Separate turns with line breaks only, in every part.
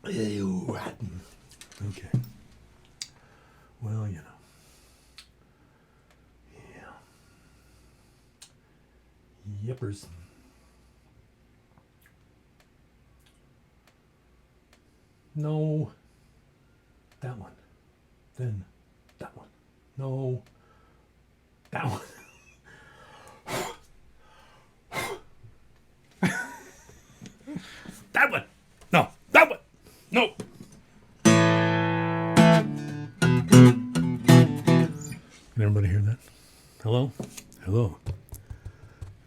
Ew. Okay. Well, you know. Yeah. Yippers. No. That one. Then that one. No. That one. That one. No. That one. No. Can everybody hear that? Hello? Hello?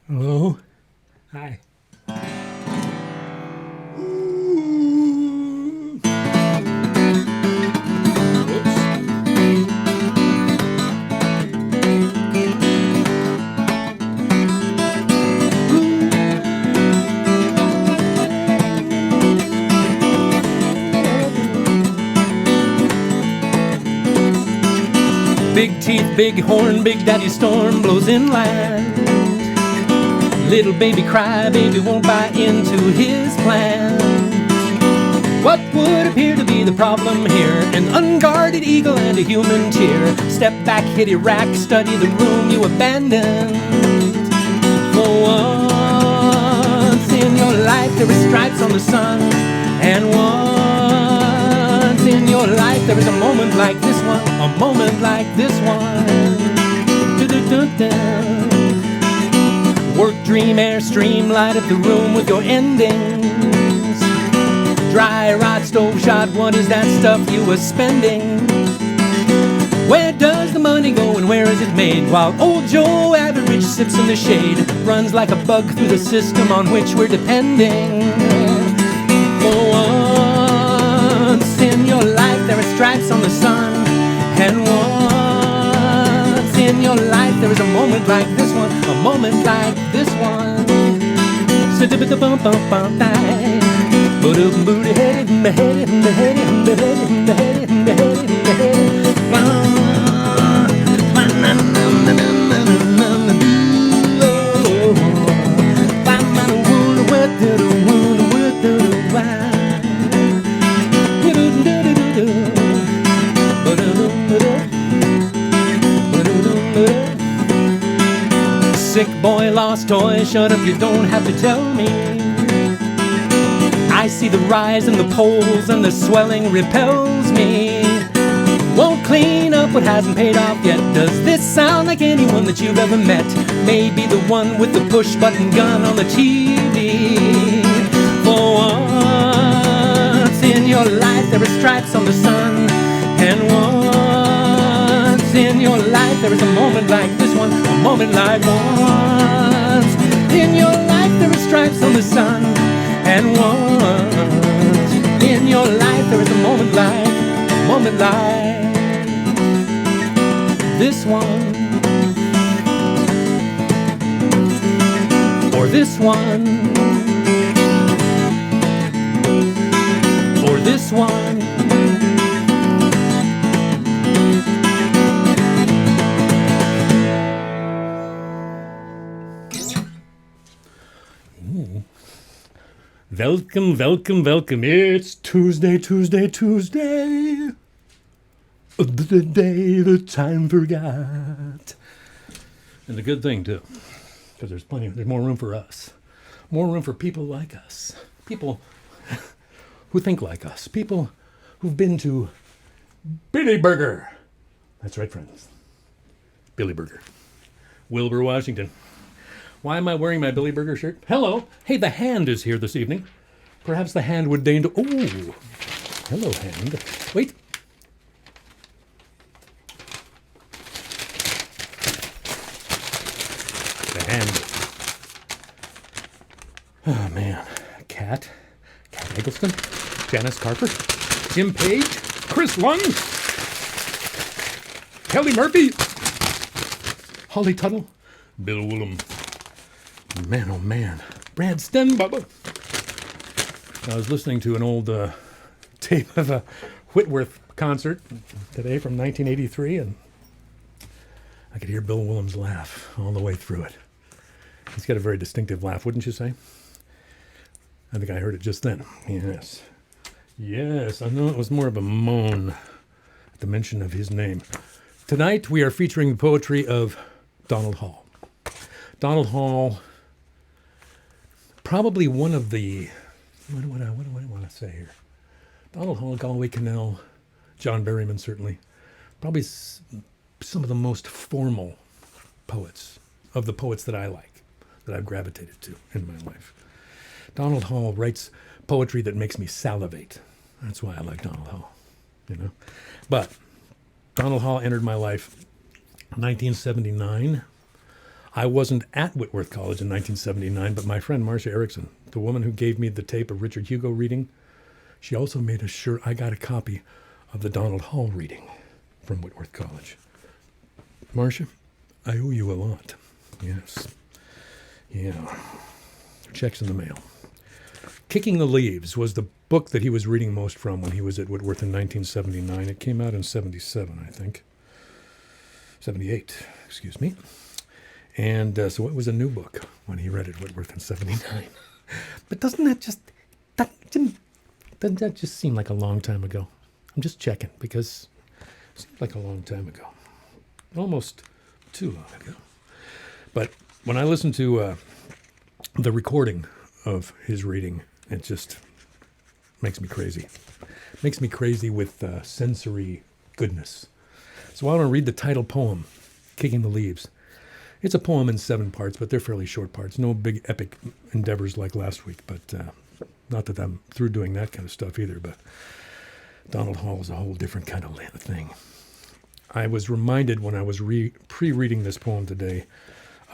Hello? Hi. Big teeth, big horn, Big Daddy storm blows inland. Little baby cry, baby won't buy into his plan. What would appear to be the problem here? An unguarded eagle and a human tear. Step back, hit your rack, study the room you abandoned. For once in your life there are stripes on the sun. And once in your life there is a moment like this one. A moment like this one. Work, dream, air, stream, light up the room with your endings. Dry rot, stove shot, what is that stuff you were spending? Where does the money go and where is it made? While old Joe Average sits in the shade, runs like a bug through the system on which we're depending. For once in your life there are stripes on the sun. And once in your life there is a moment like this one. A moment like this one. Sick boy, lost toy, shut up, you don't have to tell me. I see the rise in the polls and the swelling repels me. Won't clean up what hasn't paid off yet. Does this sound like anyone that you've ever met? Maybe the one with the push-button gun on the TV. For once in your life there are stripes on the sun. And once in your life there is a moment like this one. A moment like once in your life there are stripes on the sun. And once in your life there is a moment like this one. Or this one. Or this one. Ooh. Welcome, welcome, welcome. It's Tuesday. The day the time forgot. And a good thing, too. Because there's more room for us. More room for people like us. People who think like us. People who've been to Billy Burger. That's right, friends. Billy Burger. Wilbur, Washington. Why am I wearing my Billy Burger shirt? Hello. Hey, the Hand is here this evening. Perhaps the Hand would deign to... Oh. Hello, Hand. Wait. The Hand. Oh, man. Cat Eggleston. Janice Carper. Jim Page. Chris Lund. Kelly Murphy. Holly Tuttle. Bill Willem. Man, oh man. Brad Stenbubba. I was listening to an old tape of a Whitworth concert today from 1983, and I could hear Bill Willem's laugh all the way through it. He's got a very distinctive laugh, wouldn't you say? I think I heard it just then. Yes. Yes, I know it was more of a moan at the mention of his name. Tonight we are featuring the poetry of Donald Hall. Donald Hall, probably one of the, what do I want to say here? Donald Hall, Galway Kinnell, John Berryman certainly, probably some of the most formal poets, of the poets that I like, that I've gravitated to in my life. Donald Hall writes poetry that makes me salivate. That's why I like Donald Hall, you know. But Donald Hall entered my life in 1979. I wasn't at Whitworth College in 1979, but my friend Marcia Erickson, the woman who gave me the tape of Richard Hugo reading, she also made sure I got a copy of the Donald Hall reading from Whitworth College. Marcia, I owe you a lot. Yes. Yeah. Check's in the mail. Kicking the Leaves was the book that he was reading most from when he was at Whitworth in 1979. It came out in 77, I think. 78, excuse me. And so it was a new book when he read it at Whitworth in 79. But doesn't that just seem like a long time ago? I'm just checking because it seems like a long time ago. Almost too long ago. But when I listen to the recording of his reading, it just makes me crazy. Makes me crazy with sensory goodness. So I want to read the title poem, Kicking the Leaves. It's a poem in 7 parts, but they're fairly short parts. No big epic endeavors like last week, but not that I'm through doing that kind of stuff either, but Donald Hall is a whole different kind of thing. I was reminded when I was pre-reading this poem today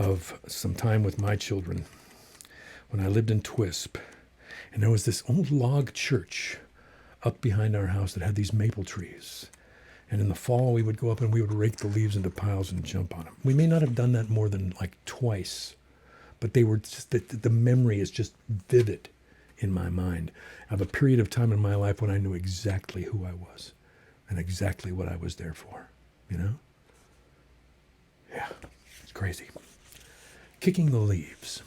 of some time with my children when I lived in Twisp. And there was this old log church up behind our house that had these maple trees. And in the fall, we would go up and we would rake the leaves into piles and jump on them. We may not have done that more than like twice, but they were just, the memory is just vivid in my mind of a period of time in my life when I knew exactly who I was and exactly what I was there for, you know? Yeah, it's crazy. Kicking the Leaves.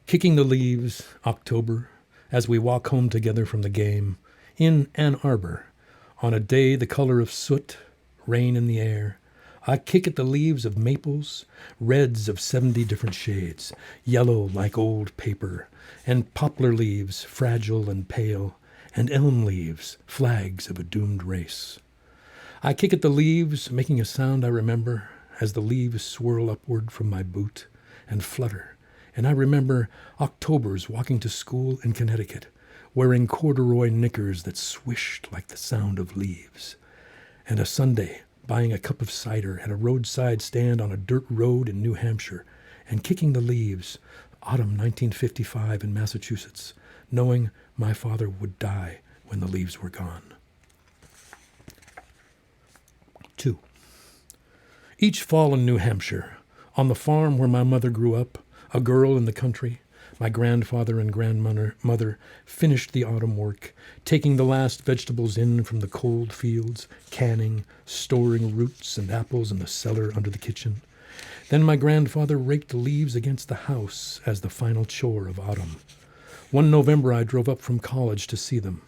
Kicking the leaves, October, as we walk home together from the game, in Ann Arbor, on a day the color of soot, rain in the air. I kick at the leaves of maples, reds of 70 different shades, yellow like old paper, and poplar leaves, fragile and pale, and elm leaves, flags of a doomed race. I kick at the leaves, making a sound I remember, as the leaves swirl upward from my boot and flutter. And I remember Octobers walking to school in Connecticut, wearing corduroy knickers that swished like the sound of leaves. And a Sunday, buying a cup of cider at a roadside stand on a dirt road in New Hampshire, and kicking the leaves, autumn 1955 in Massachusetts, knowing my father would die when the leaves were gone. 2. Each fall in New Hampshire, on the farm where my mother grew up, a girl in the country, my grandfather and grandmother finished the autumn work, taking the last vegetables in from the cold fields, canning, storing roots and apples in the cellar under the kitchen. Then my grandfather raked leaves against the house as the final chore of autumn. One November I drove up from college to see them.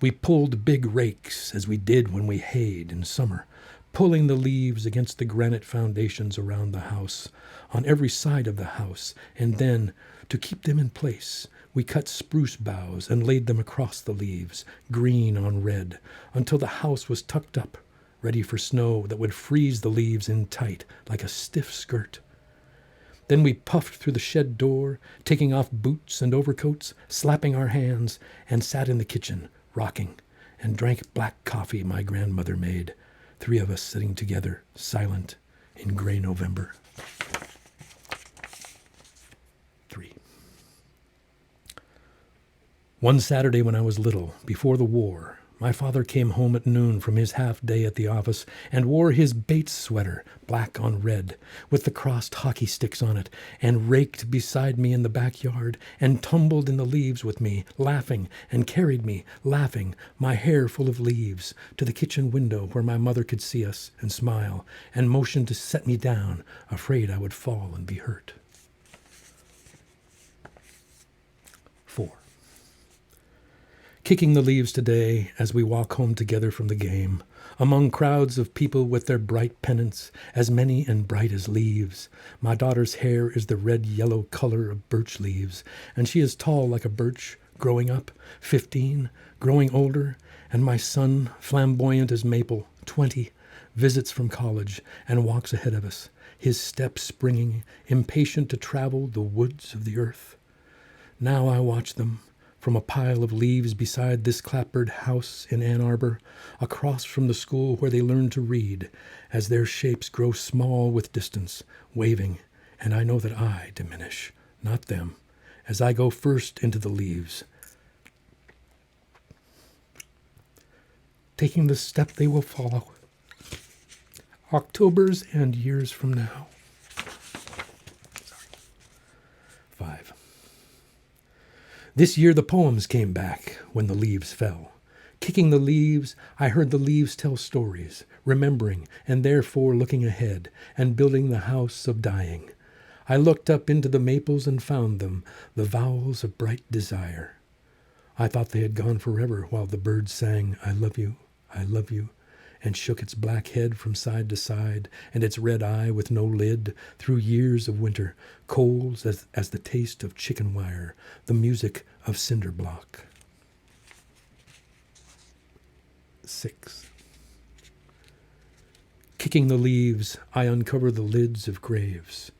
We pulled big rakes, as we did when we hayed in summer, pulling the leaves against the granite foundations around the house, on every side of the house, and then, to keep them in place, we cut spruce boughs and laid them across the leaves, green on red, until the house was tucked up, ready for snow that would freeze the leaves in tight, like a stiff skirt. Then we puffed through the shed door, taking off boots and overcoats, slapping our hands, and sat in the kitchen, rocking, and drank black coffee my grandmother made, 3 of us sitting together, silent, in gray November. 3. One Saturday when I was little, before the war, my father came home at noon from his half-day at the office and wore his Bates sweater, black on red, with the crossed hockey sticks on it, and raked beside me in the backyard, and tumbled in the leaves with me, laughing, and carried me, laughing, my hair full of leaves, to the kitchen window where my mother could see us and smile, and motioned to set me down, afraid I would fall and be hurt. 4. kicking the leaves today as we walk home together from the game, among crowds of people with their bright pennants, as many and bright as leaves. My daughter's hair is the red-yellow color of birch leaves, and she is tall like a birch, growing up, 15, growing older, and my son, flamboyant as maple, 20, visits from college and walks ahead of us, his steps springing, impatient to travel the woods of the earth. Now I watch them, from a pile of leaves beside this clapboard house in Ann Arbor, across from the school where they learn to read, as their shapes grow small with distance, waving, and I know that I diminish, not them, as I go first into the leaves, taking the step they will follow, Octobers and years from now. 5. This year the poems came back when the leaves fell. Kicking the leaves, I heard the leaves tell stories, remembering and therefore looking ahead and building the house of dying. I looked up into the maples and found them, the vowels of bright desire. I thought they had gone forever while the bird sang, I love you, and shook its black head from side to side, and its red eye with no lid, through years of winter, cold as the taste of chicken wire, the music of cinder block. 6. Kicking the leaves, I uncover the lids of graves.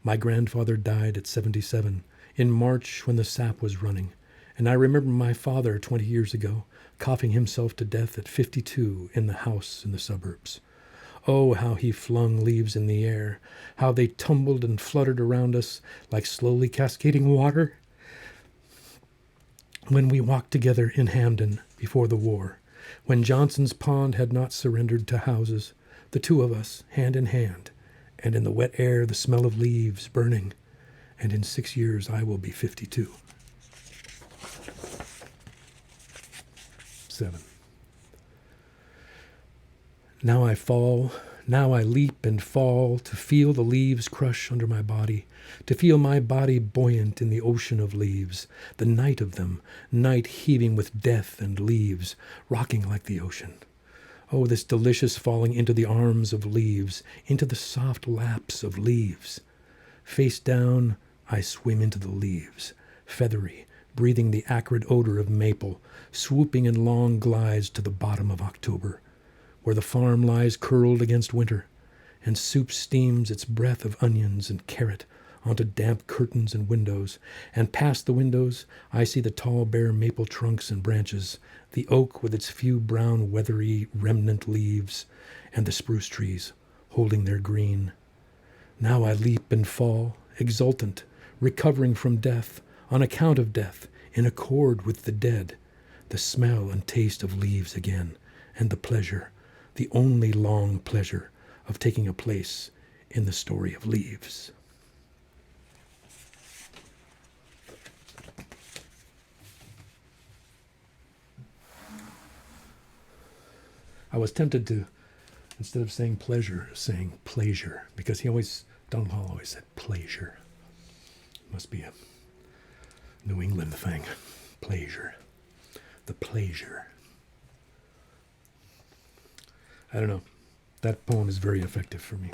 My grandfather died at 77, in March when the sap was running, and I remember my father 20 years ago, coughing himself to death at 52 in the house in the suburbs. Oh, how he flung leaves in the air, how they tumbled and fluttered around us like slowly cascading water. When we walked together in Hamden before the war, when Johnson's Pond had not surrendered to houses, the two of us, hand in hand, and in the wet air the smell of leaves burning, and in 6 years I will be 52. 7. Now I fall, now I leap and fall, to feel the leaves crush under my body, to feel my body buoyant in the ocean of leaves, the night of them, night heaving with death and leaves, rocking like the ocean. Oh, this delicious falling into the arms of leaves, into the soft laps of leaves. Face down, I swim into the leaves, feathery, breathing the acrid odor of maple, swooping in long glides to the bottom of October, where the farm lies curled against winter, and soup steams its breath of onions and carrot onto damp curtains and windows, and past the windows I see the tall bare maple trunks and branches, the oak with its few brown weathery remnant leaves, and the spruce trees holding their green. Now I leap and fall, exultant, recovering from death, on account of death, in accord with the dead, the smell and taste of leaves again, and the pleasure, the only long pleasure of taking a place in the story of leaves. I was tempted to, instead of saying pleasure, saying pleasure, because Donald Hall always said pleasure. Must be a New England thing. Pleasure. The pleasure. I don't know. That poem is very effective for me.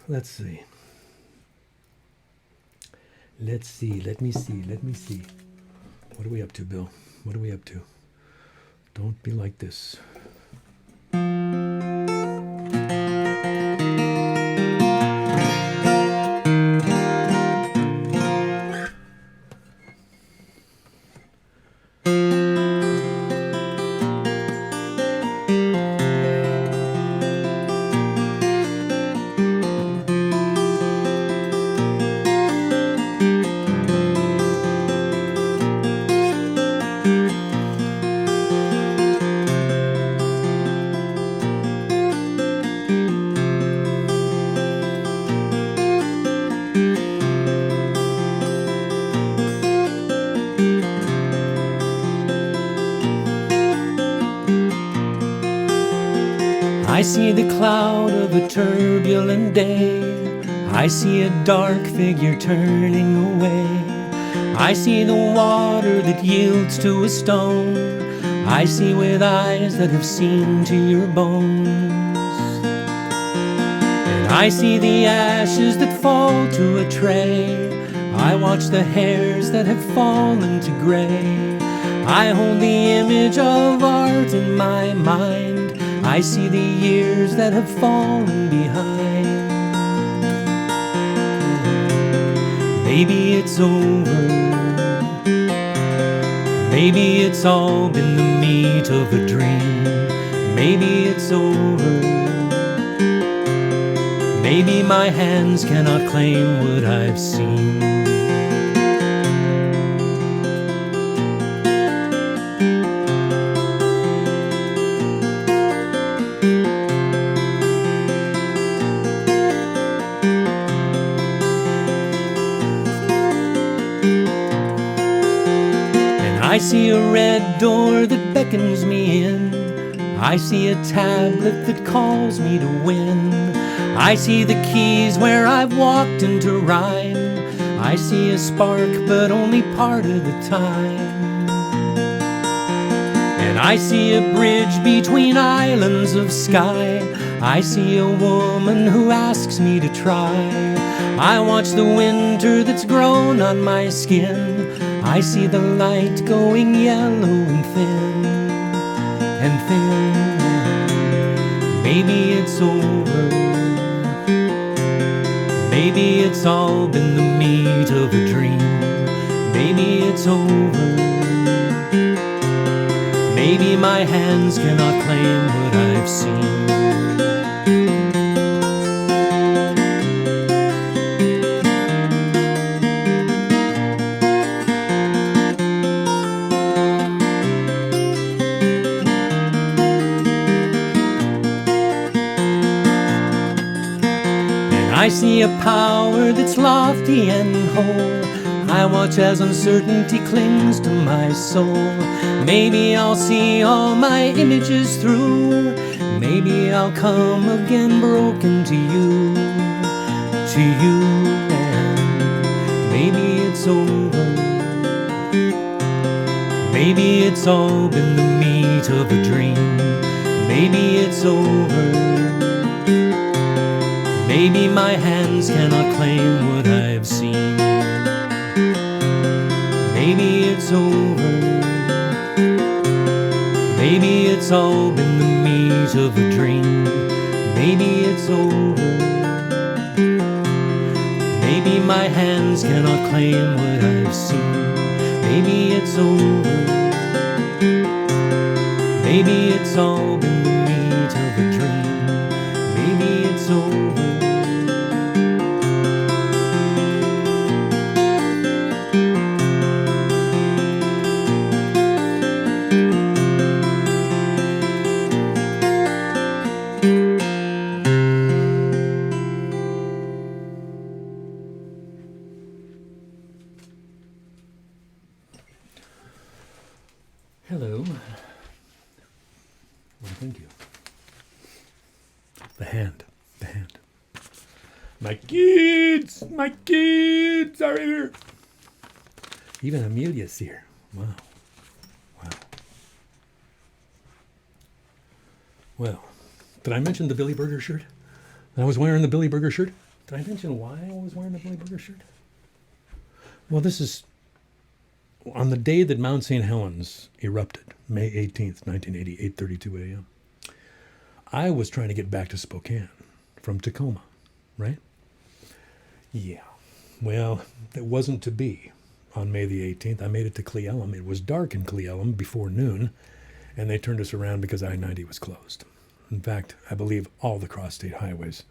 Let's see. Let me see. What are we up to, Bill? What are we up to? Don't be like this. I see the cloud of a turbulent day. I see a dark figure turning away. I see the water that yields to a stone. I see with eyes that have seen to your bones. And I see the ashes that fall to a tray. I watch the hairs that have fallen to gray. I hold the image of art in my mind. I see the years that have fallen behind. Maybe it's over. Maybe it's all been the meat of a dream. Maybe it's over. Maybe my hands cannot claim what I've seen. I see a red door that beckons me in. I see a tablet that calls me to win. I see the keys where I've walked into rhyme. I see a spark, but only part of the time. And I see a bridge between islands of sky. I see a woman who asks me to try. I watch the winter that's grown on my skin. I see the light going yellow and thin, and thin. Maybe it's over. Maybe it's all been the meat of a dream. Maybe it's over. Maybe my hands cannot claim what I've seen. I see a power that's lofty and whole. I watch as uncertainty clings to my soul. Maybe I'll see all my images through. Maybe I'll come again broken to you, and maybe it's over. Maybe it's all been the meat of a dream. Maybe it's over. Maybe my hands cannot claim what I've seen. Maybe it's over. Maybe it's all been the meat of a dream. Maybe it's over. Maybe my hands cannot claim what I've seen. Maybe it's over. Maybe it's all been the meat of a dream. Maybe it's over. Hello. Well, thank you. The hand. My kids are here. Even Amelia's here. Wow. Well, did I mention the Billy Burger shirt? I was wearing the Billy Burger shirt. Did I mention why I was wearing the Billy Burger shirt? Well, this is on the day that Mount St. Helens erupted, May 18th, 1980, 8:32 a.m. I was trying to get back to Spokane from Tacoma, right? Yeah. Well, it wasn't to be. On May the 18th, I made it to Cle Elum. It was dark in Cle Elum before noon, and they turned us around because I-90 was closed. In fact, I believe all the cross-state highways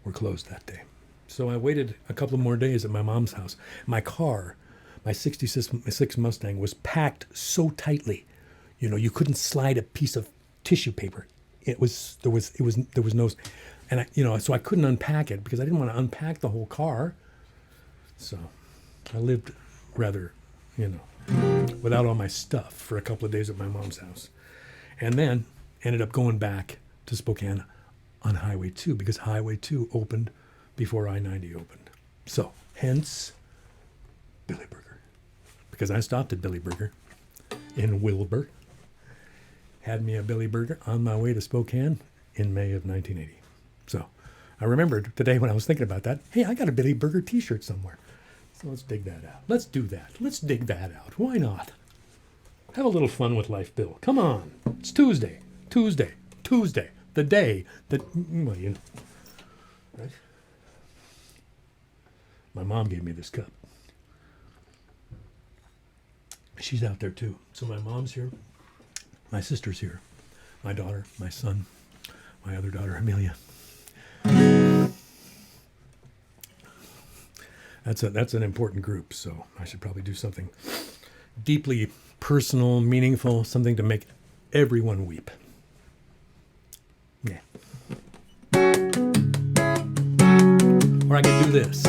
were closed that day. So I waited a couple more days at my mom's house. My car, my 66 Mustang, was packed so tightly, you couldn't slide a piece of tissue paper. There was no, and so I couldn't unpack it because I didn't want to unpack the whole car. So I lived rather, without all my stuff for a couple of days at my mom's house, and then ended up going back to Spokane
on Highway 2 because Highway 2 opened before I-90 opened. So, hence, Billy Burger. Because I stopped at Billy Burger in Wilbur, had me a Billy Burger on my way to Spokane in May of 1980. So, I remembered today when I was thinking about that, hey, I got a Billy Burger t-shirt somewhere. So let's dig that out. Let's do that. Let's dig that out. Why not? Have a little fun with life, Bill. Come on. It's Tuesday. Tuesday. The day that, well, you know, right? My mom gave me this cup. She's out there too. So my mom's here. My sister's here. My daughter, my son, my other daughter, Amelia. That's an important group, so I should probably do something deeply personal, meaningful, something to make everyone weep. Yeah. Or I could do this.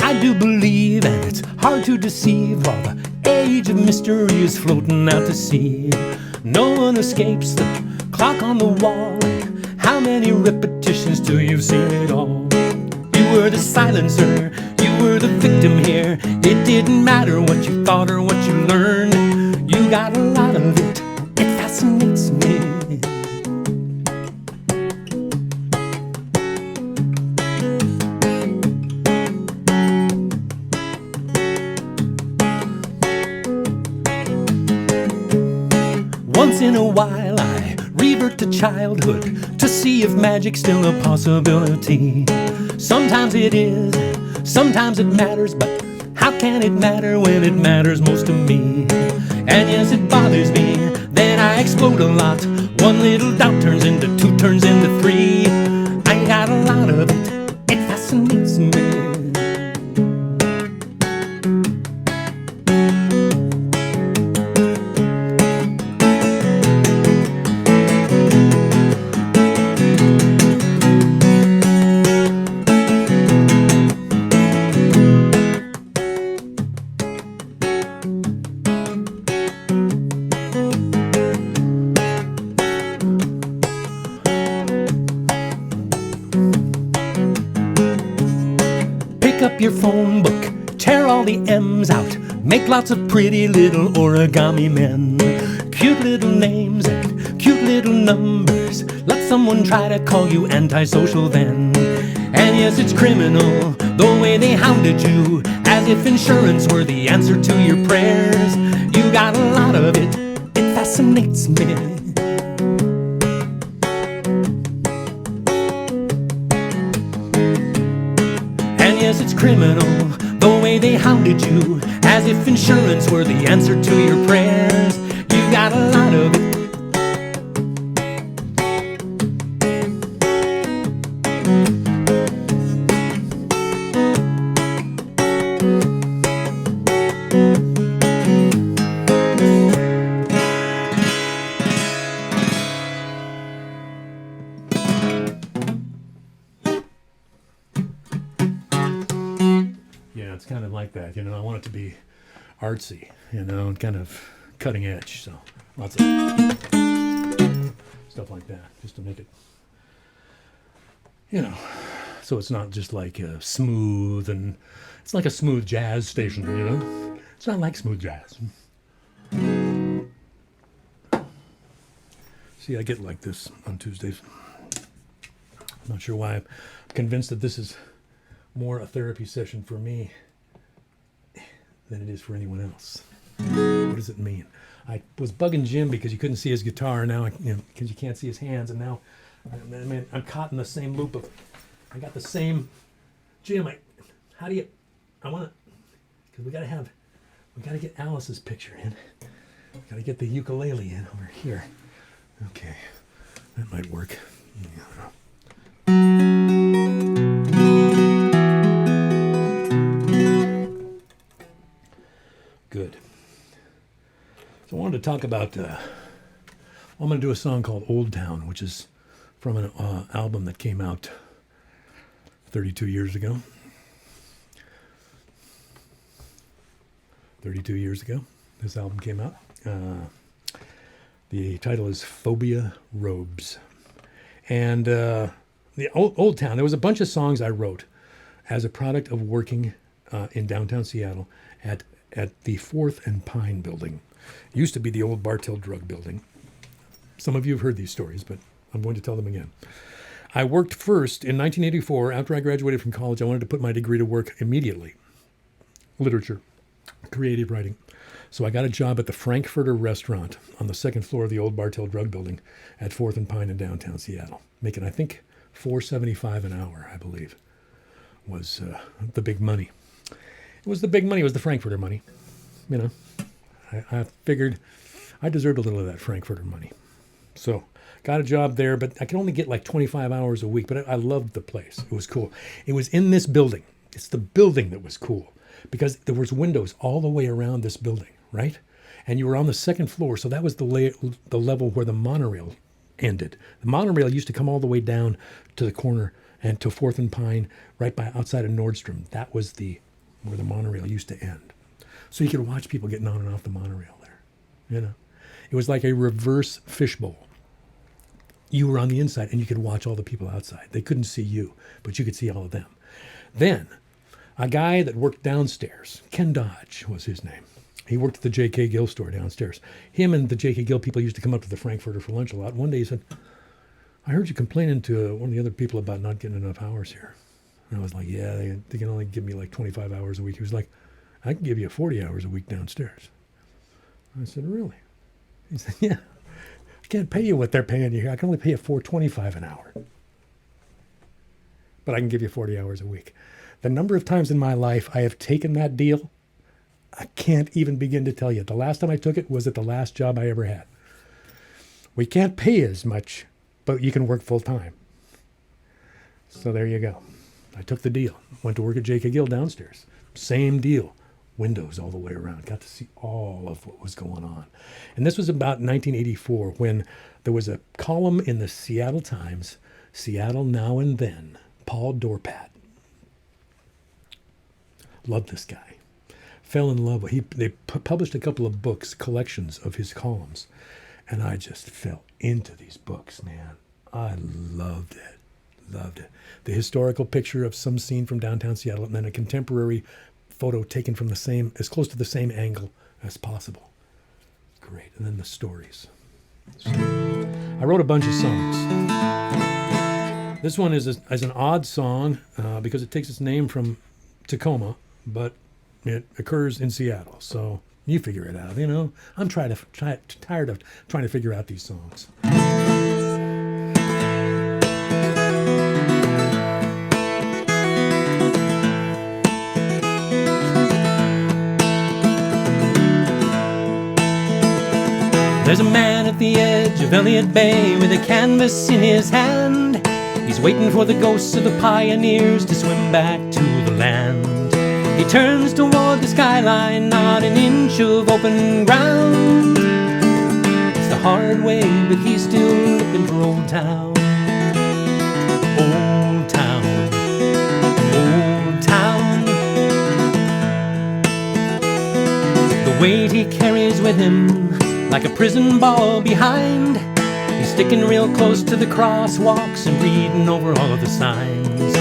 I do believe, and it's hard to deceive, while the age of mystery is floating out to sea. No one escapes the clock on the wall. How many repetitions till you've seen it all? You were the silencer, you were the victim here. It didn't matter what you thought or what you learned. You got a lot of it, it fascinates me. Once in a while I revert to childhood to see if magic's still a possibility. Sometimes it is, sometimes it matters, but how can it matter when it matters most to me? And yes, it bothers me, then I explode a lot. One little doubt turns into two, turns into three. I got a lot of it, it fascinates me. Up your phone book, tear all the M's out, make lots of pretty little origami men. Cute little names and cute little numbers. Let someone try to call you antisocial then. And yes, it's criminal the way they hounded you, as if insurance were the answer to your prayers. You got a lot of it, it fascinates me. Yes, it's criminal the way they hounded you, as if insurance were the answer to your prayers. You got a lot of it. Yeah, it's kind of like that, you know. I want it to be artsy, you know, and kind of cutting edge. So lots of stuff like that, just to make it, you know, so it's not just like smooth, and it's like a smooth jazz station, you know. It's not like smooth jazz. See, I get like this on Tuesdays. I'm not sure why. I'm convinced that this is more a therapy session for me than it is for anyone else. What does it mean? I was bugging Jim because you couldn't see his guitar. Now, because you can't see his hands, and now, I'm caught in the same loop of. I got the same. Jim, how do you? I want to, because we got to get Alice's picture in. We got to get the ukulele in over here. Okay, that might work. Good. So I wanted to talk about, I'm going to do a song called Old Town, which is from an album that came out 32 years ago. 32 years ago, this album came out. The title is Phobia Robes. And the Old Town, there was a bunch of songs I wrote as a product of working in downtown Seattle at the 4th and Pine building. It used to be the old Bartell Drug building. Some of you have heard these stories, but I'm going to tell them again. I worked first in 1984. After I graduated from college, I wanted to put my degree to work immediately. Literature, creative writing. So I got a job at the Frankfurter restaurant on the 2nd floor of the old Bartell Drug building at 4th and Pine in downtown Seattle, making, I think, $4.75 an hour, I believe, was the big money. It was the big money. It was the Frankfurter money. You know, I figured I deserved a little of that Frankfurter money. So got a job there, but I could only get like 25 hours a week, but I loved the place. It was cool. It was in this building. It's the building that was cool because there was windows all the way around this building, right? And you were on the 2nd floor, so that was the level where the monorail ended. The monorail used to come all the way down to the corner and to 4th and Pine, right by outside of Nordstrom. That was where the monorail used to end. So you could watch people getting on and off the monorail there. You know, it was like a reverse fishbowl. You were on the inside and you could watch all the people outside. They couldn't see you, but you could see all of them. Then a guy that worked downstairs, Ken Dodge was his name. He worked at the J.K. Gill store downstairs. Him and the J.K. Gill people used to come up to the Frankfurter for lunch a lot. One day he said, I heard you complaining to one of the other people about not getting enough hours here. And I was like, yeah, they can only give me like 25 hours a week. He was like, I can give you 40 hours a week downstairs. I said, really? He said, yeah. I can't pay you what they're paying you here. I can only pay you $4.25 an hour. But I can give you 40 hours a week. The number of times in my life I have taken that deal, I can't even begin to tell you. The last time I took it was at the last job I ever had. We can't pay as much, but you can work full time. So there you go. I took the deal. Went to work at J.K. Gill downstairs. Same deal. Windows all the way around. Got to see all of what was going on. And this was about 1984 when there was a column in the Seattle Times, Seattle Now and Then, Paul Dorpat. Loved this guy. Fell in love with They published a couple of books, collections of his columns. And I just fell into these books, man. I loved it. Loved it. The historical picture of some scene from downtown Seattle and then a contemporary photo taken from as close to the same angle as possible. Great. And then the stories. I wrote a bunch of songs. This one is an odd song because it takes its name from Tacoma, but it occurs in Seattle. So you figure it out, you know. I'm tired of trying to figure out these songs.
There's a man at the edge of Elliott Bay with a canvas in his hand. He's waiting for the ghosts of the pioneers to swim back to the land. He turns toward the skyline, not an inch of open ground. It's the hard way, but he's still looking for Old Town. Old Town, Old Town. The weight he carries with him like a prison ball behind. He's sticking real close to the crosswalks and reading over all of the signs.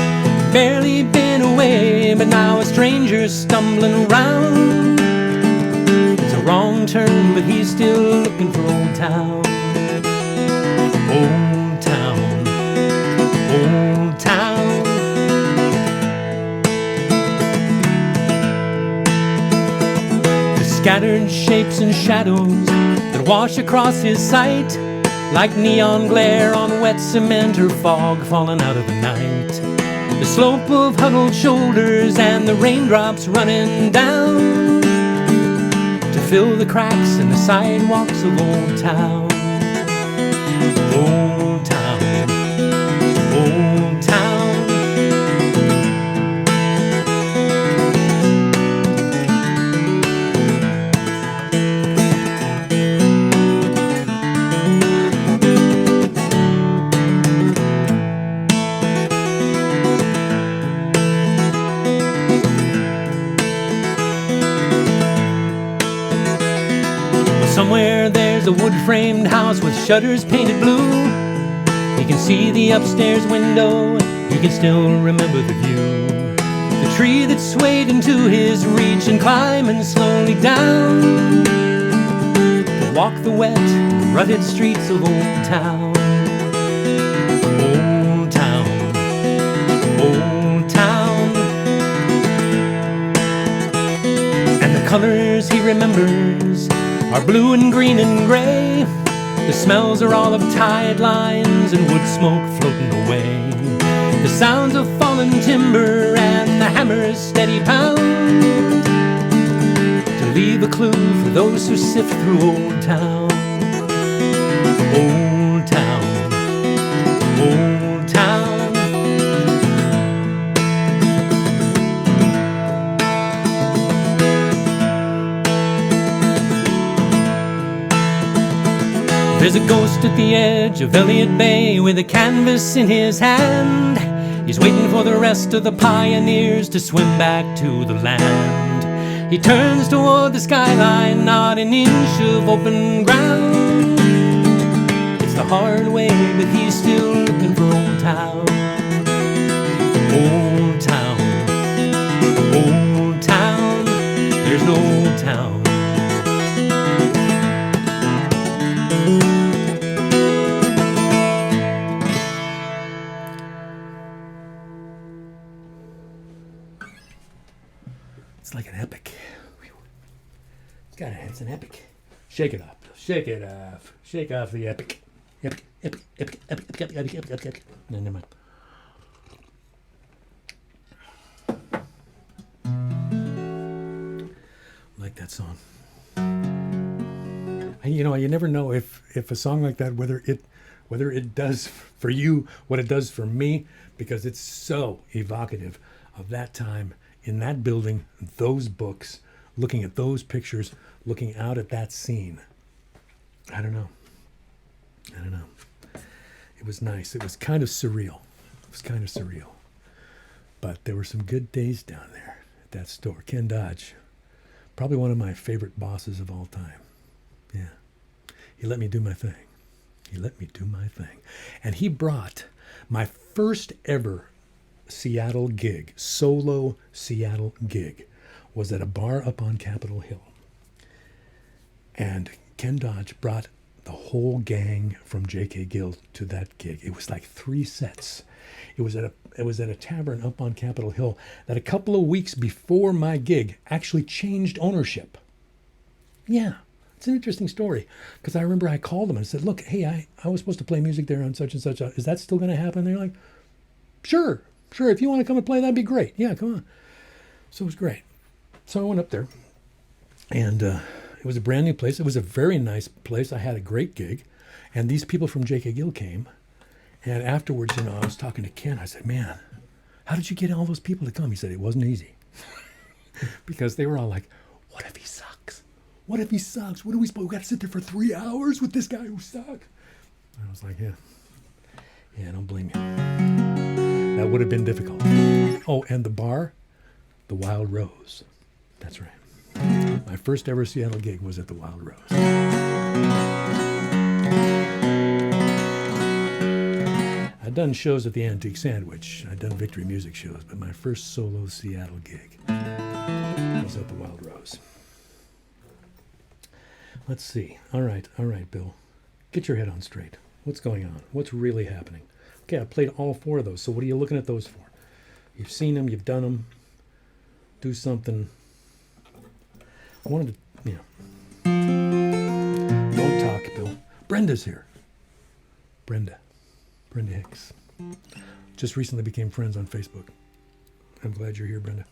Barely been away, but now a stranger's stumbling around. It's a wrong turn, but he's still looking for Old Town. Old Town, Old Town. The scattered shapes and shadows that wash across his sight like neon glare on wet cement or fog falling out of the night. The slope of huddled shoulders and the raindrops running down to fill the cracks in the sidewalks of Old Town. Old Town, Old Town. Somewhere there's a wood-framed house with shutters painted blue. He can see the upstairs window, he can still remember the view. The tree that swayed into his reach and climbing slowly down to walk the wet, rutted streets of Old Town. Old Town, Old Town. And the colors he remembers are blue and green and gray. The smells are all of tide lines and wood smoke floating away. The sounds of fallen timber and the hammer's steady pound to leave a clue for those who sift through Old Town. Old Town, Old Town. There's a ghost at the edge of Elliott Bay with a canvas in his hand. He's waiting for the rest of the pioneers to swim back to the land. He turns toward the skyline, not an inch of open ground. It's the hard way, but he's still looking for Old Town. Old Town, Old Town. There's no Old Town.
It's like an epic. It's an epic. Shake it off. Shake it off. Shake off the epic. Epic, epic, epic, epic, epic, epic, epic, epic, epic. No, never mind. Like that song. You never know if a song like that, whether it does for you what it does for me, because it's so evocative of that time in that building, those books, looking at those pictures, looking out at that scene. I don't know. It was nice. It was kind of surreal. But there were some good days down there at that store. Ken Dodge, probably one of my favorite bosses of all time. Yeah. He let me do my thing. And he brought my first ever Seattle gig, solo Seattle gig, was at a bar up on Capitol Hill. And Ken Dodge brought the whole gang from J.K. Gill to that gig. It was like 3 sets. It was at a tavern up on Capitol Hill that a couple of weeks before my gig actually changed ownership. Yeah, it's an interesting story, because I remember I called them and said, look, hey, I was supposed to play music there on such and such. Is that still going to happen? They're like, sure, if you want to come and play, that'd be great. Yeah, come on. So it was great. So I went up there, and it was a brand new place. It was a very nice place. I had a great gig, and these people from J.K. Gill came, and afterwards, I was talking to Ken. I said, man, how did you get all those people to come? He said, it wasn't easy. Because they were all like, what if he sucks? What if he sucks? What are we supposed? We got to sit there for 3 hours with this guy who sucks. And I was like, yeah, don't blame you. That would have been difficult. Oh, and the bar, the Wild Rose. That's right. My first ever Seattle gig was at the Wild Rose. I'd done shows at the Antique Sandwich. I'd done Victory Music shows, but my first solo Seattle gig was at the Wild Rose. Let's see. All right, Bill. Get your head on straight. What's going on? What's really happening? Okay, I played all 4 of those, so what are you looking at those for? You've seen them, you've done them. Do something. I wanted to, Don't talk, Bill. Brenda's here. Brenda Hicks. Just recently became friends on Facebook. I'm glad you're here, Brenda.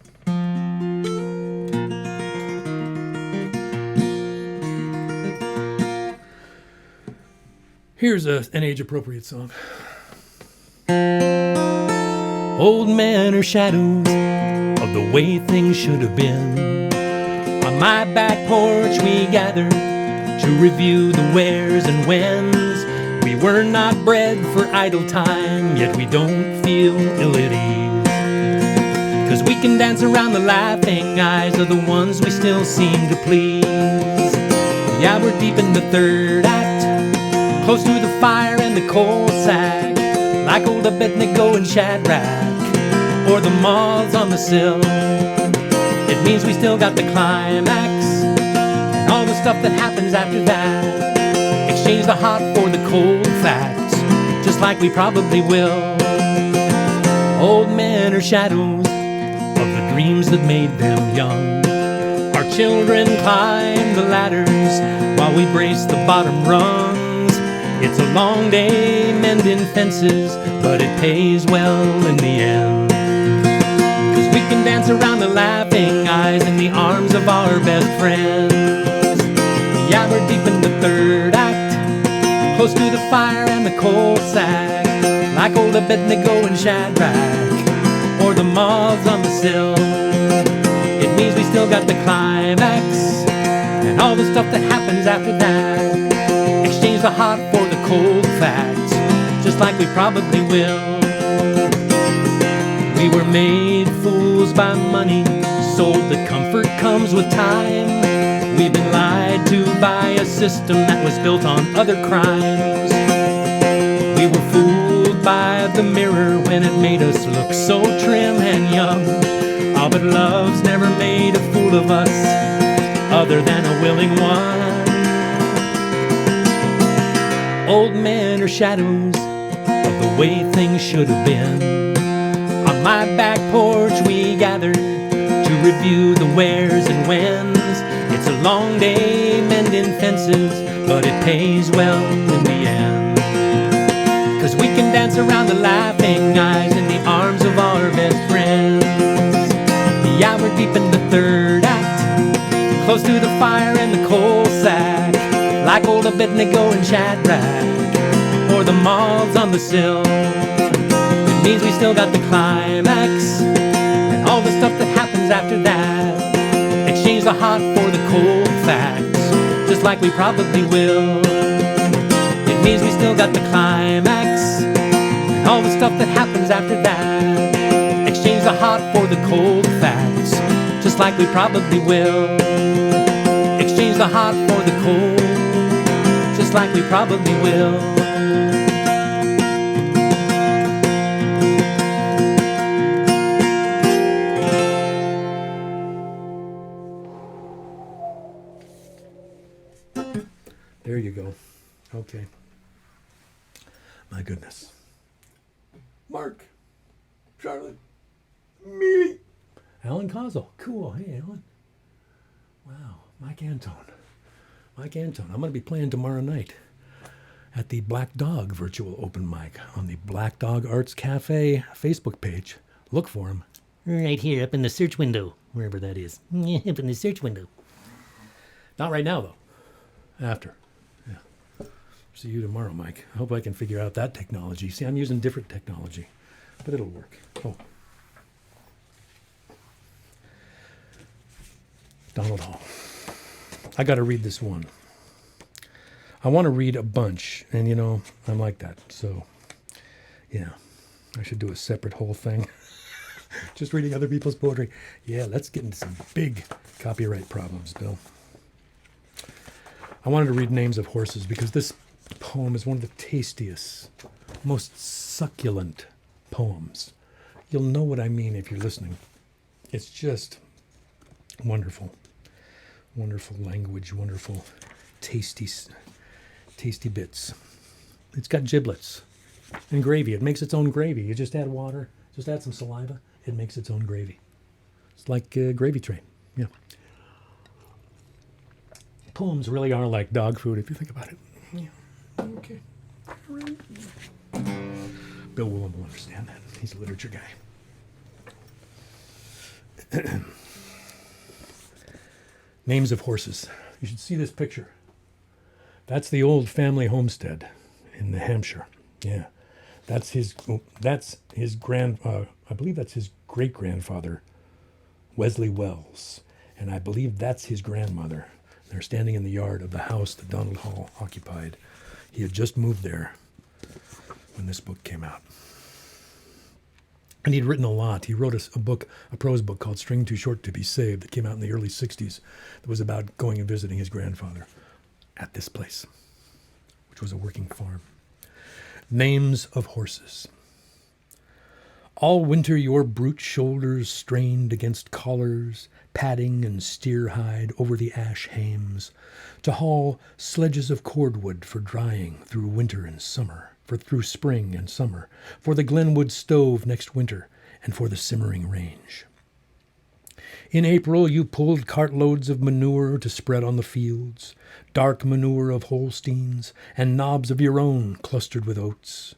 Here's an age-appropriate song. Old men are shadows of the way things should have been. On my back porch we gather to review the wheres and whens. We were not bred for idle time, yet we don't feel ill at ease. 'Cause we can dance around the laughing eyes of the ones we still seem to please.
Yeah, we're deep in the third act, close to the fire and the coal sack, like old Abednego and Shadrach, or the moths on the sill. It means we still got the climax, and all the stuff that happens after that. Exchange the hot for the cold facts, just like we probably will. Old men are shadows of the dreams that made them young. Our children climb the ladders while we brace the bottom rungs. It's a long day mending fences, but it pays well in the end. 'Cause we can dance around the laughing eyes in the arms of our best friends. Yeah, we're deep in the third act, close to the fire and the coal sack, like old Abednego and Shadrach, or the moths on the sill. It means we still got the climax, and all the stuff that happens after that. Exchange the hot for the cold facts, just like we probably will. We were made fools by money, sold that comfort comes with time. We've been lied to by a system that was built on other crimes. We were fooled by the mirror when it made us look so trim and young. Oh, but love's never made a fool of us, other than a willing one. Old men are shadows of the way things should have been. On my back porch we gathered to review the wheres and whens. It's a long day mending fences, but it pays well in the end. 'Cause we can dance around the laughing eyes in the arms of our best friends. Yeah, we're deep in the third act, close to the fire and the coal sack, like old Abednego and Shadrach, or the moths on the sill. It means we still got the climax, and all the stuff that happens after that. Exchange the hot for the cold facts, just like we probably will. It means we still got the climax, and all the stuff that happens after that. Exchange the hot for the cold facts, just like we probably will. Exchange the hot for the cold, just like we probably will.
There you go. Okay. My goodness. Mark. Charlotte. Mealy. Alan Cosell. Cool. Hey, Alan. Wow. Mike Antone. Mike Antone. I'm going to be playing tomorrow night at the Black Dog virtual open mic on the Black Dog Arts Cafe Facebook page. Look for him.
Right here, up in the search window, wherever that is. Up in the search window.
Not right now, though. After. Yeah. See you tomorrow, Mike. I hope I can figure out that technology. See, I'm using different technology, but it'll work. Oh. Donald Hall. I got to read this one. I want to read a bunch, and I'm like that. So, yeah, I should do a separate whole thing. Just reading other people's poetry. Yeah, let's get into some big copyright problems, Bill. I wanted to read Names of Horses because this poem is one of the tastiest, most succulent poems. You'll know what I mean if you're listening. It's just wonderful. Wonderful language, wonderful tasty bits. It's got giblets and gravy. It makes its own gravy. You just add water, just add some saliva. It makes its own gravy. It's like a gravy train. Yeah. Poems really are like dog food if you think about it. Yeah. Okay. Bill Willem will understand that. He's a literature guy. Names of Horses. You should see this picture. That's the old family homestead in New Hampshire. Yeah. That's his I believe that's his great-grandfather, Wesley Wells. And I believe that's his grandmother. They're standing in the yard of the house that Donald Hall occupied. He had just moved there when this book came out. And he'd written a lot. He wrote a prose book called String Too Short to Be Saved that came out in the early 60s that was about going and visiting his grandfather. at this place, which was a working farm. Names of horses. All winter your brute shoulders strained against collars, padding and steer hide over the ash hames, to haul sledges of cordwood for drying through winter and summer, through spring and summer, for the Glenwood stove next winter, and for the simmering range. In April you pulled cartloads of manure to spread on the fields, dark manure of Holsteins, and knobs of your own clustered with oats.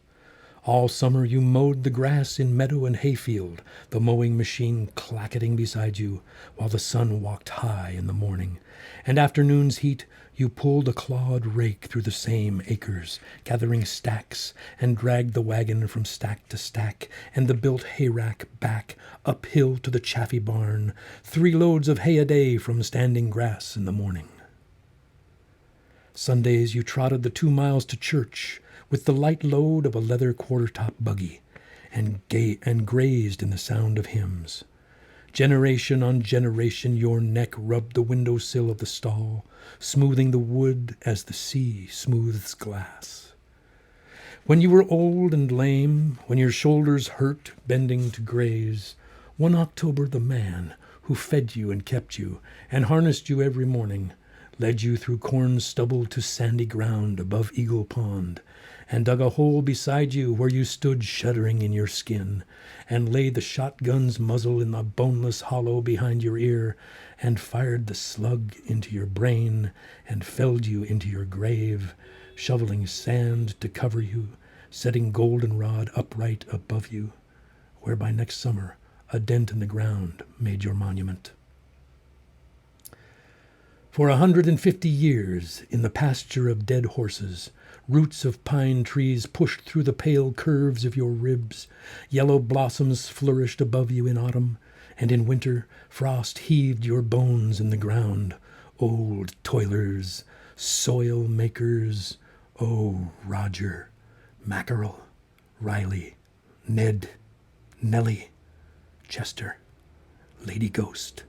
All summer you mowed the grass in meadow and hayfield, the mowing machine clacketing beside you, while the sun walked high in the morning, and afternoon's heat you pulled a clawed rake through the same acres, gathering stacks, and dragged the wagon from stack to stack, and the built hayrack back, uphill to the chaffy barn, 3 loads of hay a day from standing grass in the morning. Sundays you trotted the 2 miles to church, with the light load of a leather quarter-top buggy, and grazed in the sound of hymns. Generation on generation your neck rubbed the window-sill of the stall, smoothing the wood as the sea smooths glass. When you were old and lame, when your shoulders hurt bending to graze, one October the man who fed you and kept you, and harnessed you every morning, led you through corn stubble to sandy ground above Eagle Pond, and dug a hole beside you where you stood shuddering in your skin, and laid the shotgun's muzzle in the boneless hollow behind your ear, and fired the slug into your brain, and felled you into your grave, shoveling sand to cover you, setting goldenrod upright above you, whereby next summer a dent in the ground made your monument. For 150 years, in the pasture of dead horses, roots of pine trees pushed through the pale curves of your ribs, yellow blossoms flourished above you in autumn, and in winter frost heaved your bones in the ground. Old toilers, soil makers, oh, Roger, Mackerel, Riley, Ned, Nellie, Chester, Lady Ghost.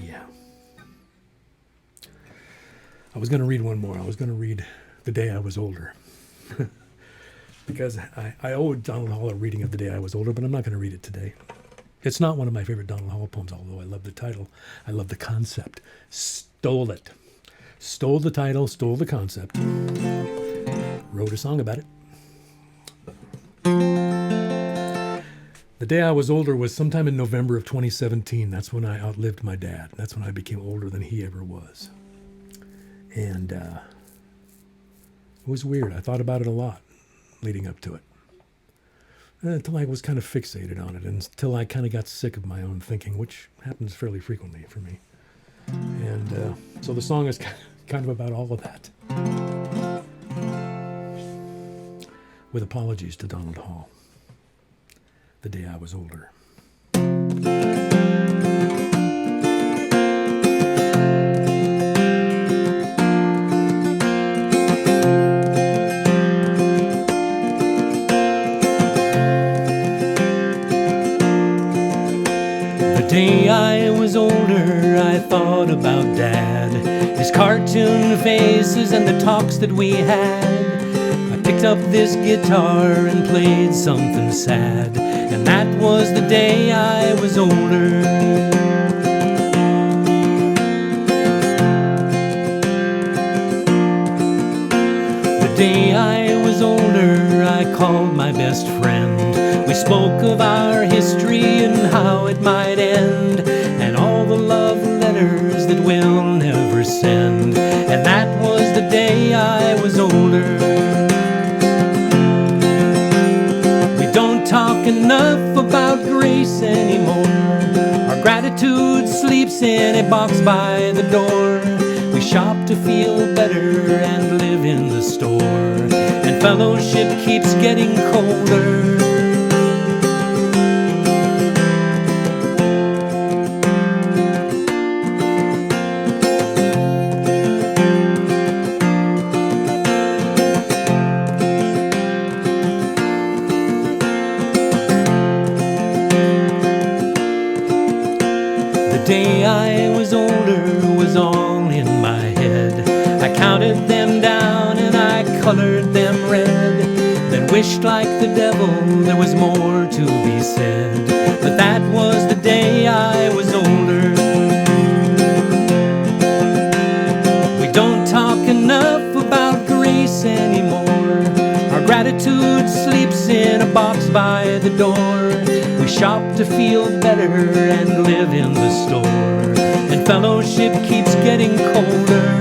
Yeah. I was going to read one more. I was going to read The Day I Was Older. Because I owed Donald Hall a reading of The Day I Was Older, but I'm not going to read it today. It's not one of my favorite Donald Hall poems, although I love the title. I love the concept. Stole it. Stole the title, stole the concept. Wrote a song about it. The Day I Was Older was sometime in November of 2017. That's when I outlived my dad. That's when I became older than he ever was. And it was weird. I thought about it a lot leading up to it. Until I was kind of fixated on it, until I kind of got sick of my own thinking, which happens fairly frequently for me. And so the song is kind of about all of that. With apologies to Donald Hall. The Day I Was Older. The day I was older, I thought about Dad, his cartoon faces and the talks that we had. I picked up this guitar and played something sad, and that was the day I was older. The day I was older, I called my best friend. We spoke of our history and how it might end, and all the love letters that we'll never send. And that was the day I was older. We don't talk enough about grace anymore. Our gratitude sleeps in a box by the door. We shop to feel better and live in the store, and fellowship keeps getting colder.
colored them red, then wished like the devil there was more to be said. But that was the day I was older. We don't talk enough about grace anymore. Our gratitude sleeps in a box by the door. We shop to feel better and live in the store, and fellowship keeps getting colder.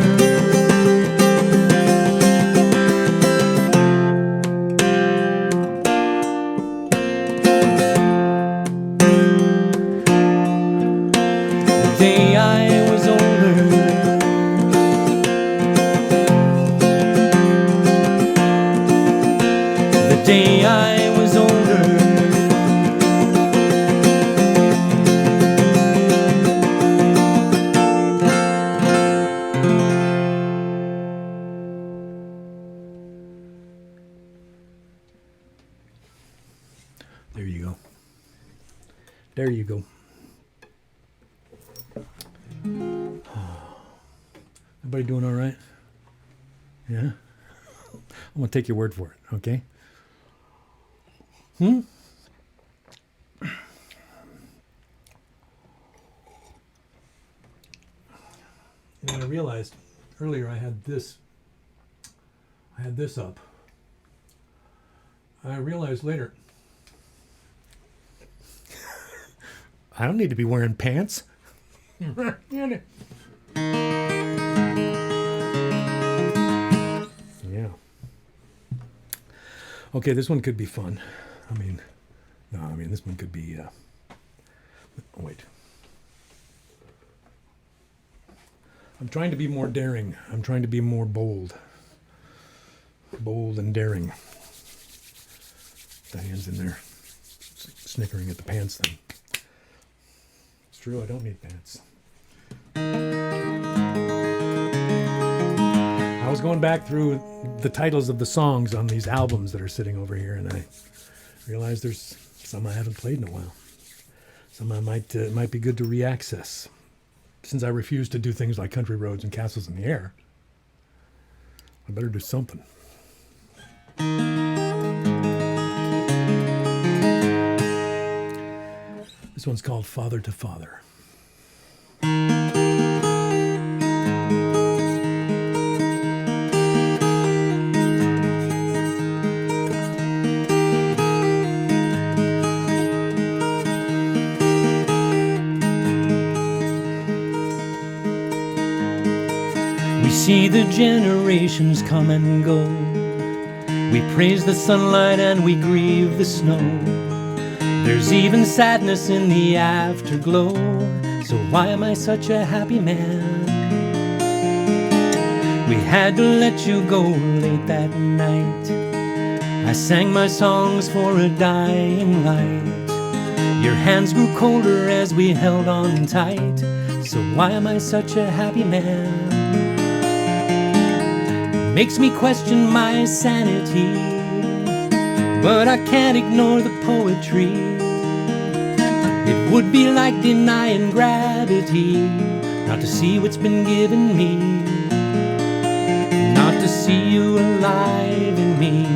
The day I was older, the day I was older.
There you go. There you go. Everybody doing all right? Yeah? I'm going to take your word for it, okay? You know, I realized earlier I had this up. I realized later I don't need to be wearing pants. Yeah. Okay, this one could be fun. This one could be. Wait. I'm trying to be more daring. I'm trying to be more bold. Bold and daring. Diane's in there snickering at the pants thing. It's true, I don't need pants. I was going back through the titles of the songs on these albums that are sitting over here, and I realized there's some I haven't played in a while. Some I might be good to re-access. Since I refuse to do things like Country Roads and Castles in the Air, I better do something. This one's called Father to Father.
We see the generations come and go. We praise the sunlight and we grieve the snow. There's even sadness in the afterglow. So why am I such a happy man? We had to let you go late that night. I sang my songs for a dying light. Your hands grew colder as we held on tight. So why am I such a happy man? Makes me question my sanity, but I can't ignore the poetry. It would be like denying gravity, not to see what's been given me, not to see you alive in me.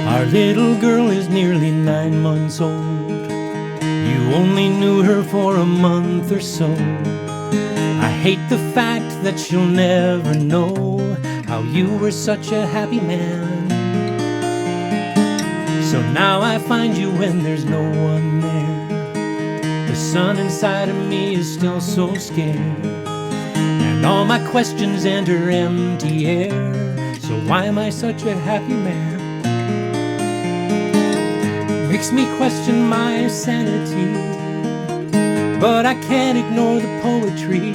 Our little girl is nearly 9 months old. You only knew her for a month or so. I hate the fact that she'll never know how you were such a happy man. So now I find you when there's no one there. The sun inside of me is still so scared, and all my questions enter empty air. So why am I such a happy man? Makes me question my sanity, but I can't ignore the poetry.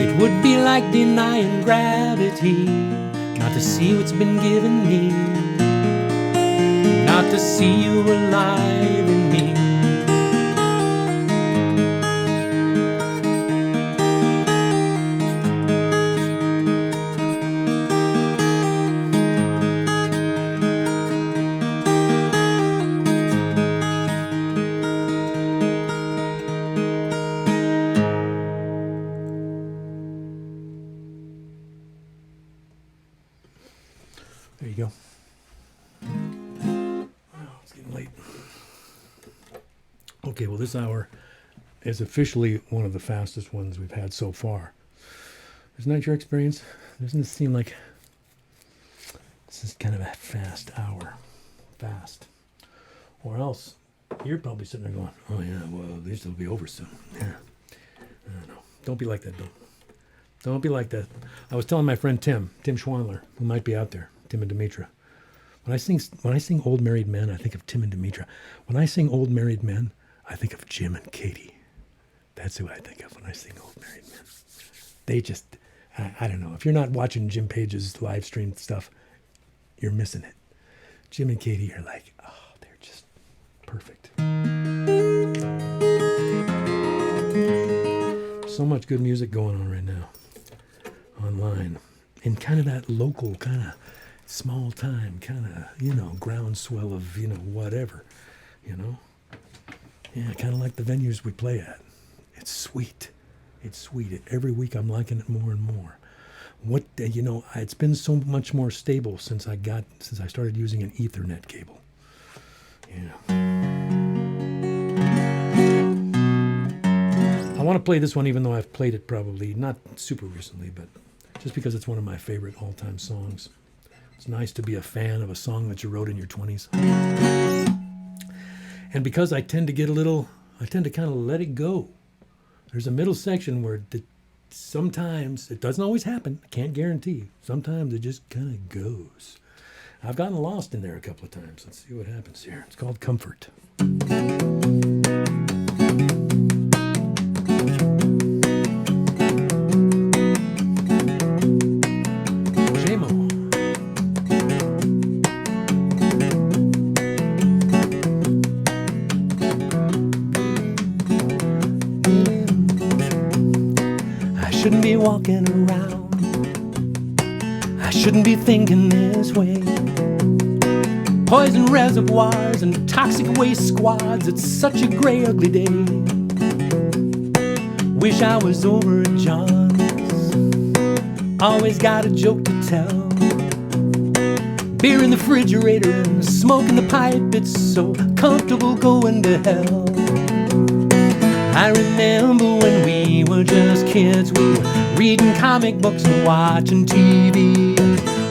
It would be like denying gravity, not to see what's been given me, not to see you alive in me.
There you go. Oh, it's getting late. Okay, well, this hour is officially one of the fastest ones we've had so far. Isn't that your experience? Doesn't it seem like this is kind of a fast hour? Fast. Or else you're probably sitting there going, oh yeah, well, this will be over soon. Yeah. I don't know. Don't be like that, Bill. Don't be like that. I was telling my friend Tim Schwanler, who might be out there, Tim and Demetra. When I sing Old Married Men, I think of Tim and Demetra. When I sing Old Married Men, I think of Jim and Katie. That's who I think of when I sing Old Married Men. They just, I don't know. If you're not watching Jim Page's live stream stuff, you're missing it. Jim and Katie are like, oh, they're just perfect. So much good music going on right now online. In kind of that local, kind of small time, kind of, groundswell of, whatever, Yeah, kind of like the venues we play at. It's sweet. It's sweet. Every week I'm liking it more and more. It's been so much more stable since I started using an Ethernet cable. I want to play this one even though I've played it probably not super recently, but just because it's one of my favorite all-time songs. It's nice to be a fan of a song that you wrote in your 20s. And because I tend to kind of let it go. There's a middle section where sometimes, it doesn't always happen, I can't guarantee. Sometimes it just kind of goes. I've gotten lost in there a couple of times. Let's see what happens here. It's called Comfort. Shouldn't be walking around. I shouldn't be thinking this way. Poison reservoirs and toxic waste squads. It's such a gray, ugly day. Wish I was over at John's. Always got a joke to tell. Beer in the refrigerator and smoke in the pipe. It's so comfortable going to hell. I remember when we were just kids, we were reading comic books and watching TV.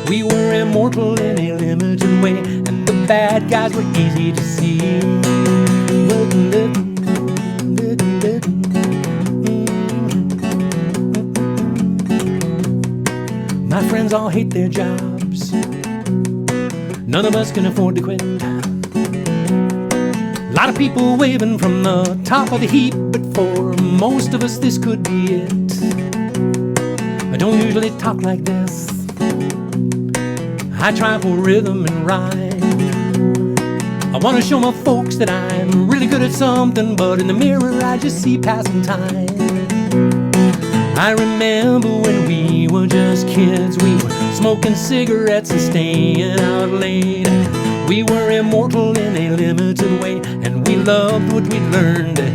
We were immortal in a limited way, and the bad guys were easy to see. My friends all hate their jobs. None of us can afford to quit. A lot of people waving from the top of the heap, but for most of us this could be it. I don't usually talk like this. I try for rhythm and rhyme. I want to show my folks that I'm really good at something, but in the mirror I just see passing time. I remember when we were just kids, we were smoking cigarettes and staying out late. We were immortal in a limited way, and we loved what we learned to hate.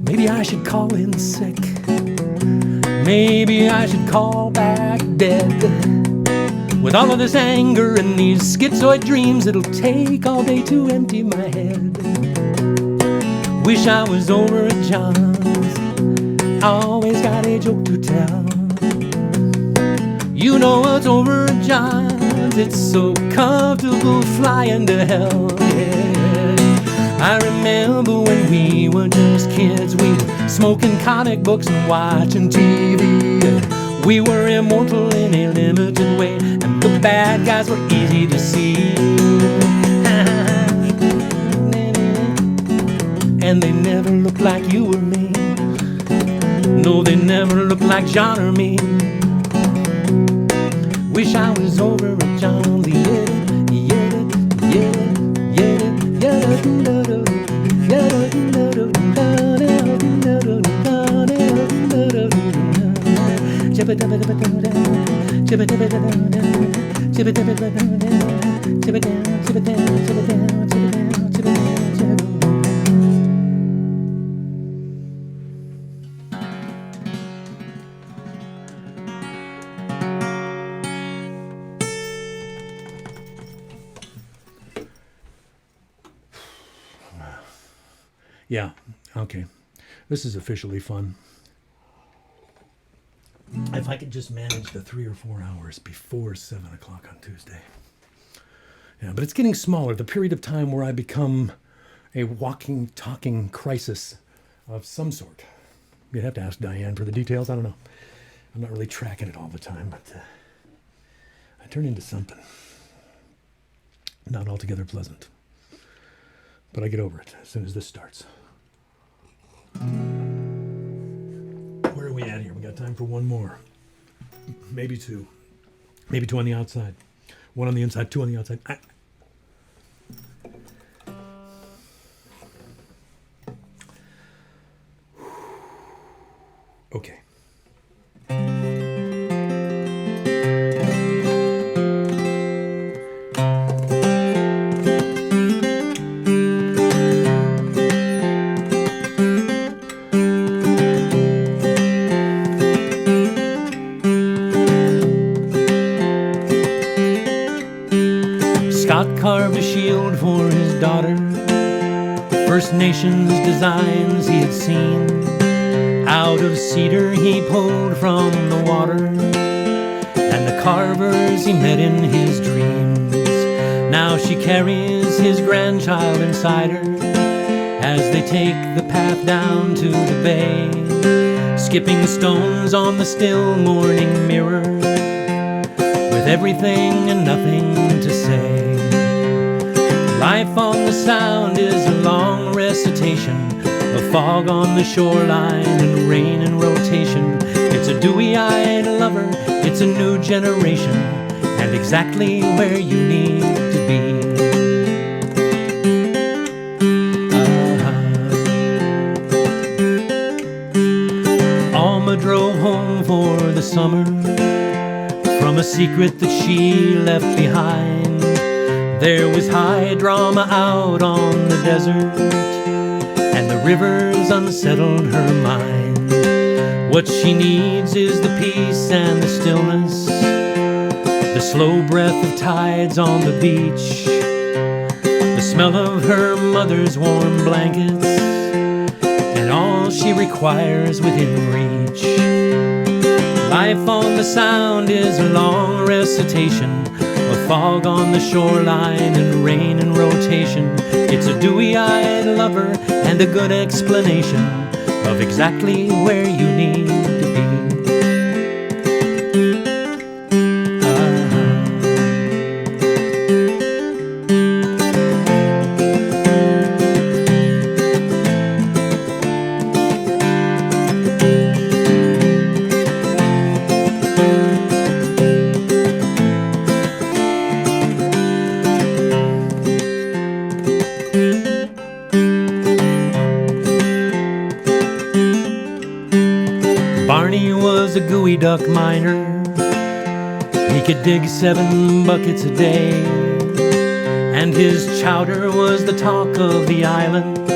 Maybe I should call in sick. Maybe I should call back dead. With all of this anger and these schizoid dreams, it'll take all day to empty my head. Wish I was over at John's.
always got a joke to tell. You know what's over at John's, it's so comfortable flying to hell, yeah. I remember when we were just kids, we were smoking comic books and watching TV. We were immortal in a limited way, and the bad guys were easy to see. And they never looked like you or me. No, they never looked like John or me. Wish I was over at John the
Yeah, okay. This is officially fun. If I could just manage the 3 or 4 hours before 7 o'clock on Tuesday. Yeah, but it's getting smaller. The period of time where I become a walking, talking crisis of some sort. You'd have to ask Diane for the details. I don't know. I'm not really tracking it all the time, but I turn into something. Not altogether pleasant. But I get over it as soon as this starts. Where are we at here? We got time for one more. Maybe two. Maybe two on the outside. One on the inside, two on the outside. Okay.
Carved a shield for his daughter, First Nations designs he had seen. Out of cedar he pulled from the water, and the carvers he met in his dreams. Now she carries his grandchild inside her as they take the path down to the bay, skipping stones on the still morning mirror, with everything and nothing to say. Life on the Sound is a long recitation of fog on the shoreline and rain in rotation. It's a dewy-eyed lover, it's a new generation, and exactly where you need to be. Alma drove home for the summer from a secret that she left behind. There was high drama out on the desert, and the rivers unsettled her mind. What she needs is the peace and the stillness, the slow breath of tides on the beach, the smell of her mother's warm blankets, and all she requires within reach. Life on the Sound is a long recitation of fog on the shoreline and rain in rotation. It's a dewy-eyed lover and a good explanation of exactly where you need to be. Barney was a gooey duck miner. He could dig 7 buckets a day, and his chowder was the talk of the island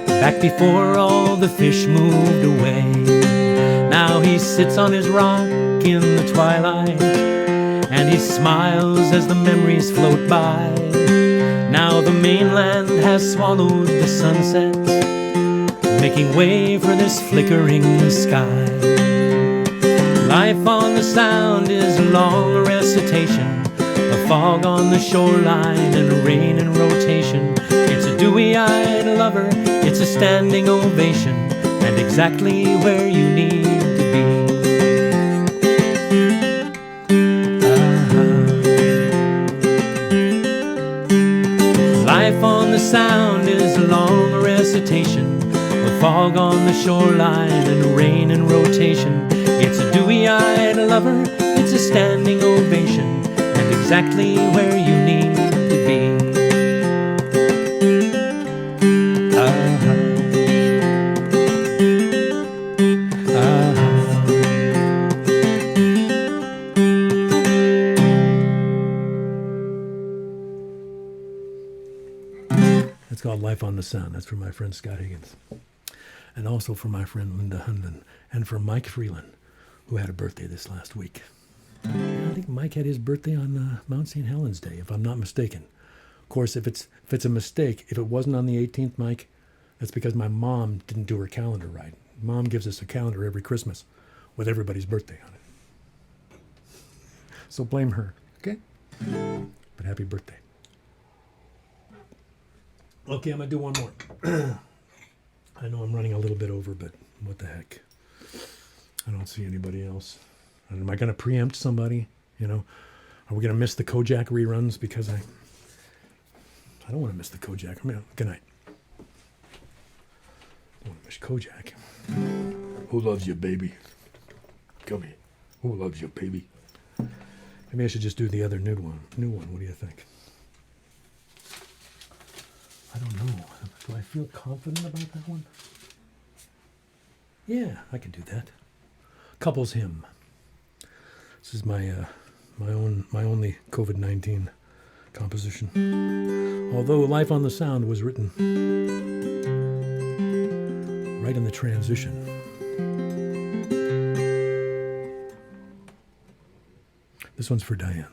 back before all the fish moved away. Now he sits on his rock in the twilight, and he smiles as the memories float by. Now the mainland has swallowed the sunset. making way for this flickering sky. Life on the Sound is a long recitation, a fog on the shoreline and rain in rotation. It's a dewy-eyed lover, it's a standing ovation, and exactly where you need to be. Life on the Sound is a long recitation, a fog on the shoreline and rain in rotation. It's a dewy-eyed lover, it's a standing ovation, and exactly where you need to be.
It's called Life on the Sound. That's for my friend Scott Higgins. And also for my friend Linda Hundon. And for Mike Freeland, who had a birthday this last week. I think Mike had his birthday on Mount St. Helens Day, if I'm not mistaken. Of course, if it's a mistake, if it wasn't on the 18th, Mike, that's because my mom didn't do her calendar right. Mom gives us a calendar every Christmas with everybody's birthday on it. So blame her, okay? But happy birthday. Okay, I'm going to do one more. I know I'm running a little bit over, but what the heck? I don't see anybody else. Am I going to preempt somebody? You know, are we going to miss the Kojak reruns? Because I don't want to miss the Kojak. I mean, good night. I don't want to miss Kojak. Who loves you, baby? Come here. Who loves you, baby? Maybe I should just do the other new one. What do you think? I don't know. Do I feel confident about that one? Yeah, I can do that. Couples Hymn. This is my only COVID-19 composition. Although Life on the Sound was written right in the transition. This one's for Diane.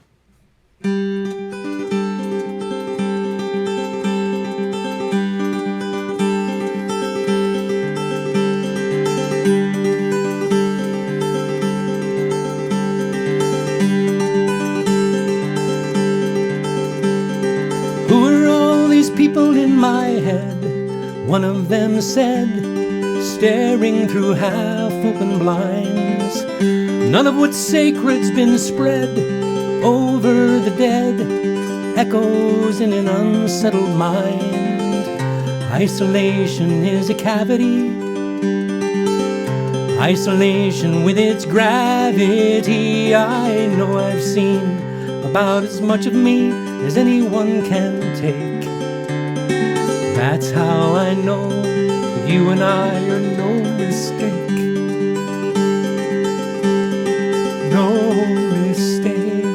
People in my head, one of them said, staring through half-open blinds, none of what's sacred's been spread over the dead, echoes in an unsettled mind. Isolation is a cavity, isolation with its gravity. I know I've seen about as much of me as anyone can take. That's how I know that you and I are no mistake. No mistake.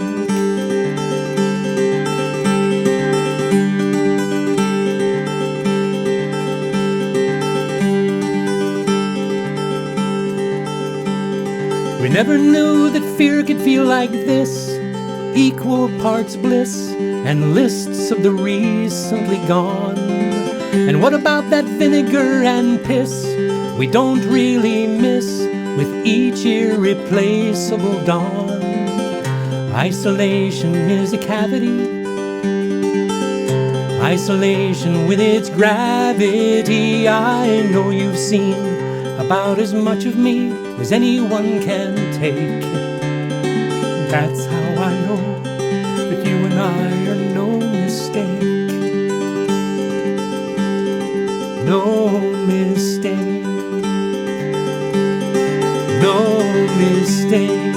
We never knew that fear could feel like this, equal parts bliss and lists of the recently gone. And what about that vinegar and piss we don't really miss with each irreplaceable dawn? Isolation is a cavity, isolation with its gravity. I know you've seen about as much of me as anyone can take. That's how I know that you and I are no mistake. No mistake, no mistake.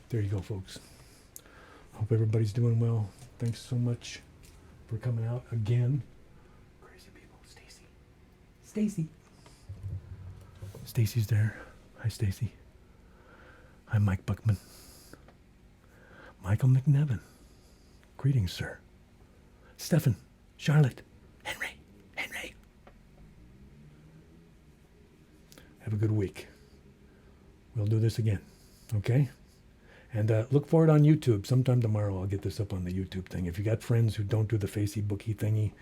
There you go, folks. Hope everybody's doing well. Thanks so much for coming out again. Stacy's there. Hi, Stacy. I'm Mike Buckman. Michael McNevin. Greetings, sir. Stephen, Charlotte, Henry. Have a good week. We'll do this again, okay? And look for it on YouTube. Sometime tomorrow I'll get this up on the YouTube thing. If you got friends who don't do the Facey Bookie thingy,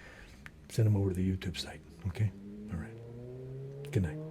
send them over to the YouTube site, okay? All right. Good night.